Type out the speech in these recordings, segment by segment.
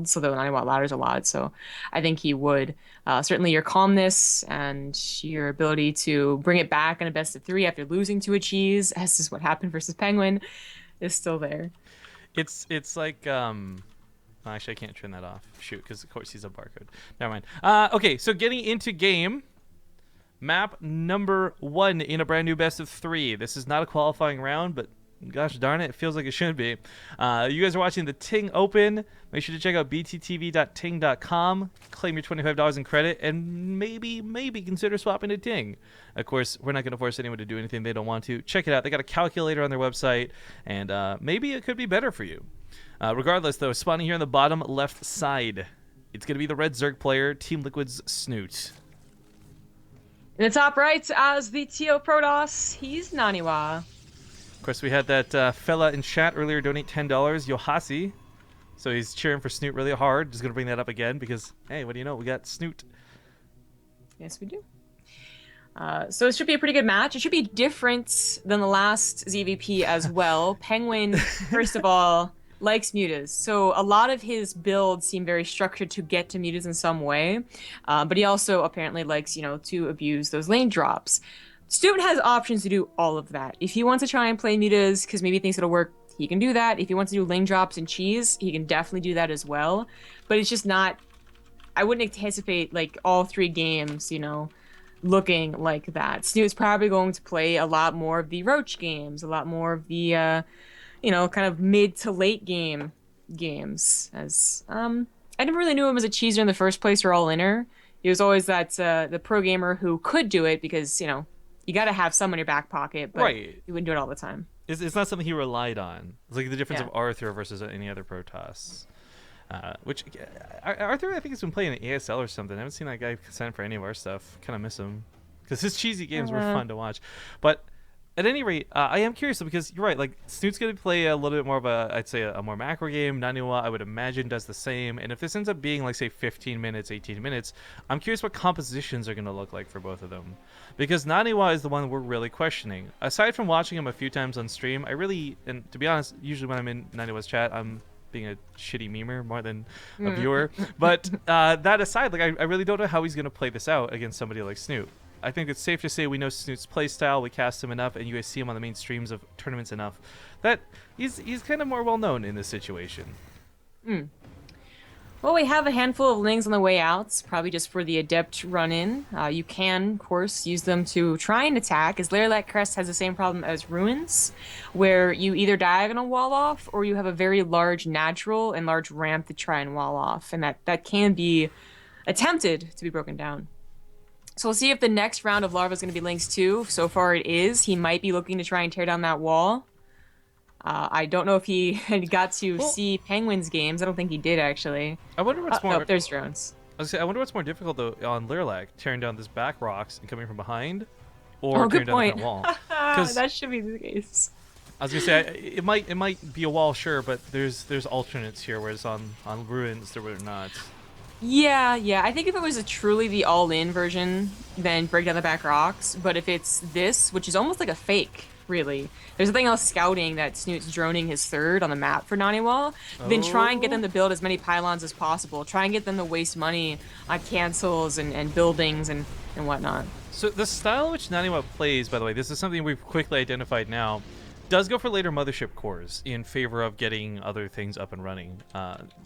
so the NaNiwa ladders a lot. So I think he would. Certainly your calmness and your ability to bring it back in a best of three after losing to a cheese, as is what happened versus Penguin, is still there. It's like actually I can't turn that off. Shoot, because of course he's a barcode. Never mind. Okay, so getting into game. Map number 1 in a brand new best of 3. This is not a qualifying round, but gosh darn it, it feels like it should be. You guys are watching the Ting Open. Make sure to check out bttv.ting.com. Claim your $25 in credit, and maybe consider swapping to Ting. Of course, we're not going to force anyone to do anything they don't want to. Check it out. They got a calculator on their website, and maybe it could be better for you. Regardless, though, spawning here on the bottom left side, it's going to be the Red Zerg player, Team Liquid's Snute. In the top right, as the TO Protoss, he's NaNiwa. Of course, we had that fella in chat earlier donate $10, Yohasi. So he's cheering for Snute really hard. Just going to bring that up again because, hey, what do you know? We got Snute. Yes, we do. So it should be a pretty good match. It should be different than the last ZVP as well. Penguin, first of all, likes mutas. So a lot of his builds seem very structured to get to mutas in some way. But he also apparently likes, to abuse those lane drops. Snute has options to do all of that. If he wants to try and play mutas because maybe he thinks it'll work, he can do that. If he wants to do lane drops and cheese, he can definitely do that as well. But it's just not... I wouldn't anticipate, all 3 games, looking like that. Snute's probably going to play a lot more of the Roach games, a lot more of the... kind of mid to late games. As I never really knew him as a cheeser in the first place or all-inner. He was always that the pro gamer who could do it because you got to have some in your back pocket, but right. You wouldn't do it all the time. It's not something he relied on. It's like the difference Yeah. of Arthur versus any other Protoss. Which Arthur, I think, has been playing in ASL or something. I haven't seen that guy sign for any of our stuff. Kind of miss him because his cheesy games were fun to watch, but. At any rate, I am curious though, because you're right. Snute's going to play a little bit more of I'd say a more macro game. NaNiwa, I would imagine, does the same. And if this ends up being say 15 minutes, 18 minutes, I'm curious what compositions are going to look like for both of them, because NaNiwa is the one we're really questioning. Aside from watching him a few times on stream, and to be honest, usually when I'm in NaNiwa's chat, I'm being a shitty memer more than a viewer. But that aside, I really don't know how he's going to play this out against somebody like Snute. I think it's safe to say we know Snute's playstyle, we cast him enough, and you guys see him on the main streams of tournaments enough that he's kind of more well known in this situation. Well, we have a handful of lings on the way out, probably just for the adept run-in. You can, of course, use them to try and attack, as Lairlac Crest has the same problem as Ruins, where you either diagonal wall off, or you have a very large natural and large ramp to try and wall off, and that can be attempted to be broken down. So we'll see if the next round of Larva is going to be Lynx 2. So far it is. He might be looking to try and tear down that wall. I don't know if he got to see Penguin's games. I don't think he did, actually. I wonder what's more... Oh, there's drones. I wonder what's more difficult, though, on Lairlac, tearing down this back rocks and coming from behind, or tearing down that wall. That should be the case. I was going to say, it might be a wall, sure, but there's alternates here, whereas on Ruins, there were not. Yeah. I think if it was truly the all-in version, then break down the back rocks. But if it's this, which is almost like a fake, really. There's something else scouting that Snute's droning his third on the map for NaNiwa. Then try and get them to build as many pylons as possible. Try and get them to waste money on cancels and buildings and whatnot. So the style which NaNiwa plays, by the way, this is something we've quickly identified now, does go for later mothership cores in favor of getting other things up and running.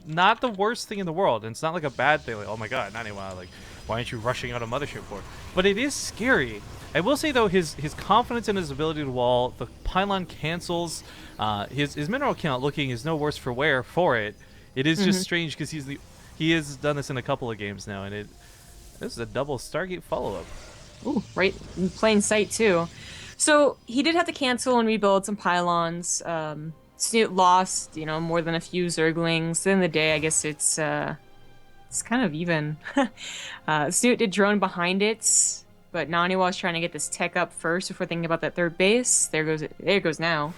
Not the worst thing in the world, and it's not like a bad thing, like, oh my god, NaNiwa, why aren't you rushing out a mothership core? But it is scary. I will say, though, his confidence in his ability to wall, the pylon cancels, his mineral count looking is no worse for wear for it. It is just strange because he has done this in a couple of games now, and this is a double Stargate follow-up. Ooh, right in plain sight, too. So he did have to cancel and rebuild some pylons. Snute lost, more than a few Zerglings. At the end of the day, I guess it's kind of even. Snute did drone behind it, but NaNiwa was trying to get this tech up first before thinking about that third base. There it goes now.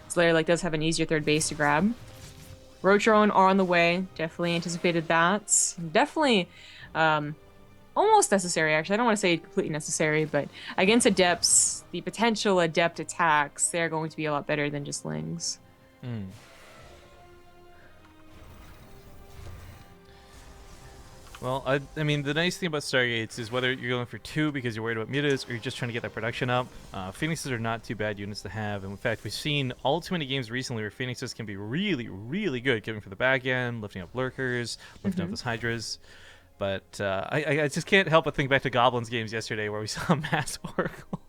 Slayer does have an easier third base to grab. Roach drone are on the way. Definitely anticipated that. Definitely. Almost necessary, actually. I don't want to say completely necessary, but against adepts, the potential adept attacks, they're going to be a lot better than just lings. Well, I mean, the nice thing about Stargates is whether you're going for 2 because you're worried about mutas or you're just trying to get that production up, Phoenixes are not too bad units to have. And in fact, we've seen all too many games recently where Phoenixes can be really, really good, giving for the back end, lifting up lurkers, lifting up those Hydras. But I just can't help but think back to Goblins games yesterday where we saw Mass Oracle.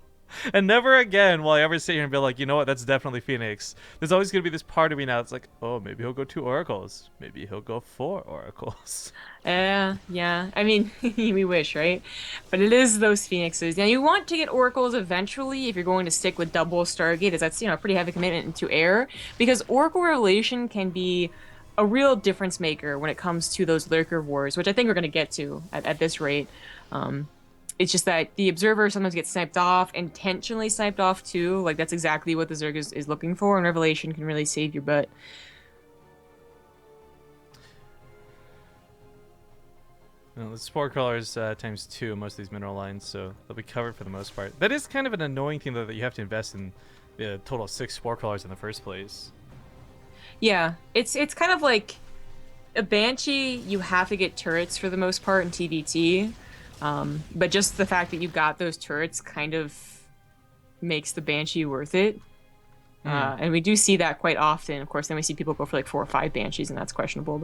And never again will I ever sit here and be like, you know what, that's definitely Phoenix. There's always going to be this part of me now. It's like, oh, maybe he'll go 2 Oracles. Maybe he'll go 4 Oracles. Yeah. I mean, we wish, right? But it is those Phoenixes. Now, you want to get Oracles eventually if you're going to stick with double Stargate, as that's, a pretty heavy commitment into air. Because Oracle Relation can be a real difference maker when it comes to those Lurker Wars, which I think we're going to get to at this rate. It's just that the Observer sometimes gets sniped off, intentionally sniped off too. Like, that's exactly what the Zerg is looking for, and Revelation can really save your butt. Well, the Spore Crawlers times 2 most of these mineral lines, so they'll be covered for the most part. That is kind of an annoying thing, though, that you have to invest in the total of 6 Spore Crawlers in the first place. Yeah, it's kind of like a Banshee, you have to get turrets for the most part in TVT. But just the fact that you got those turrets kind of makes the Banshee worth it. And we do see that quite often. Of course, then we see people go for like 4 or 5 Banshees, and that's questionable.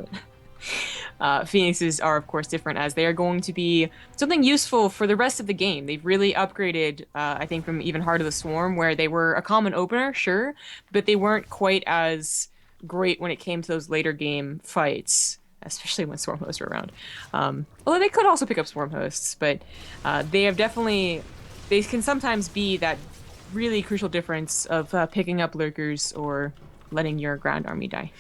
But Phoenixes are, of course, different, as they are going to be something useful for the rest of the game. They've really upgraded, I think, from even Heart of the Swarm, where they were a common opener, sure, but they weren't quite as great when it came to those later game fights, especially when Swarm Hosts are around. Although they could also pick up Swarm Hosts, but they can sometimes be that really crucial difference of picking up Lurkers or letting your ground army die.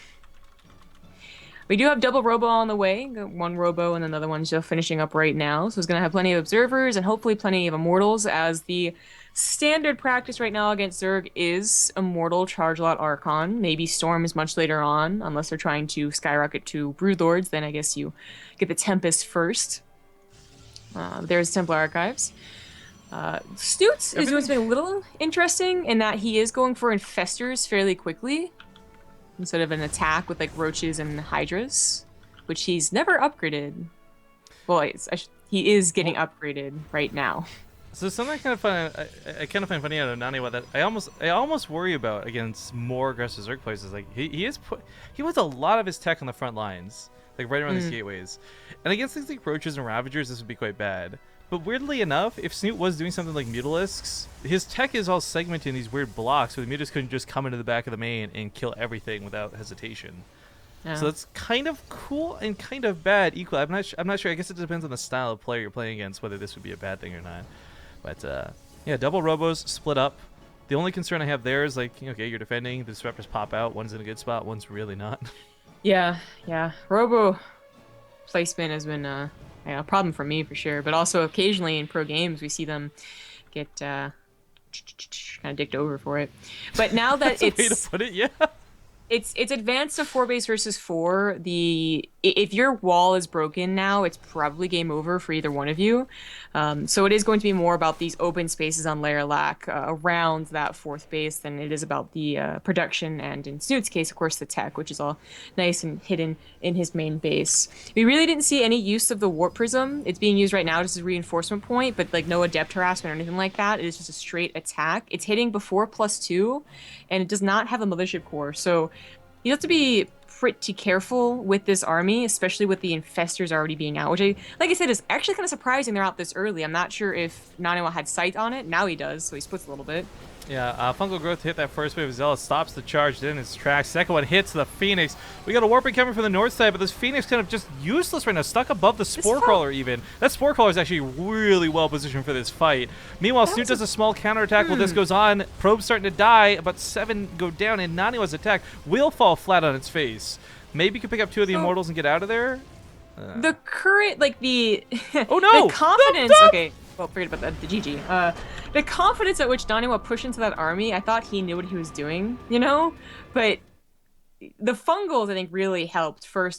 We do have double Robo on the way. Got 1 Robo and another one's just finishing up right now. So it's going to have plenty of Observers and hopefully plenty of Immortals, as the standard practice right now against Zerg is Immortal Charge Lot Archon. Maybe Storms much later on, unless they're trying to skyrocket to Broodlords. Then I guess you get the Tempest first. There's Templar Archives. Snute is doing something a little interesting in that he is going for Infestors fairly quickly, instead of an attack with like Roaches and Hydras, which he's never upgraded. Well, he is getting upgraded right now. So something kind of fun, I kind of find funny out of NaNiwa that I almost worry about against more aggressive Zerg players is like he puts a lot of his tech on the front lines, like right around these gateways, and against things like Roaches and Ravagers this would be quite bad. But weirdly enough, if Snute was doing something like Mutalisks, his tech is all segmented in these weird blocks, so the Mutalisks couldn't just come into the back of the main and kill everything without hesitation. Yeah. So that's kind of cool and kind of bad equally. I'm not sure. I guess it depends on the style of player you're playing against whether this would be a bad thing or not. But yeah, double Robos split up. The only concern I have there is like, okay, you're defending, the disruptors pop out, one's in a good spot, one's really not. Yeah. Robo placement has been a problem for me for sure, but also occasionally in pro games we see them get kind of dicked over for it. But now that That's a way to put it, yeah. It's advanced to 4 base versus 4. If your wall is broken now, it's probably game over for either one of you. So it is going to be more about these open spaces on layer lack around that 4th base than it is about the production, and in Snute's case, of course, the tech, which is all nice and hidden in his main base. We really didn't see any use of the Warp Prism. It's being used right now just as a reinforcement point, but like no adept harassment or anything like that. It is just a straight attack. It's hitting before +2, and it does not have a militia core, so you have to be pretty careful with this army, especially with the Infestors already being out, which, like I said, is actually kind of surprising they're out this early. I'm not sure if NaNiwa had sight on it. Now he does, so he splits a little bit. Yeah, Fungal Growth hit that first wave of Zealous, stops the charge in its tracks. Second one hits the Phoenix. We got a Warping coming from the north side, but this Phoenix kind of just useless right now, stuck above the Spore Crawler even. That Spore Crawler is actually really well positioned for this fight. Meanwhile, Snute does a small counterattack while this goes on. Probe's starting to die, about 7 go down, and NaNiwa's attack will fall flat on its face. Maybe you can pick up 2 of the Immortals and get out of there? The current, like the... oh no! The confidence... No! Okay, well, forget about that, the GG. The confidence at which NaNiwa pushed into that army, I thought he knew what he was doing, you know? But the Fungals, I think, really helped first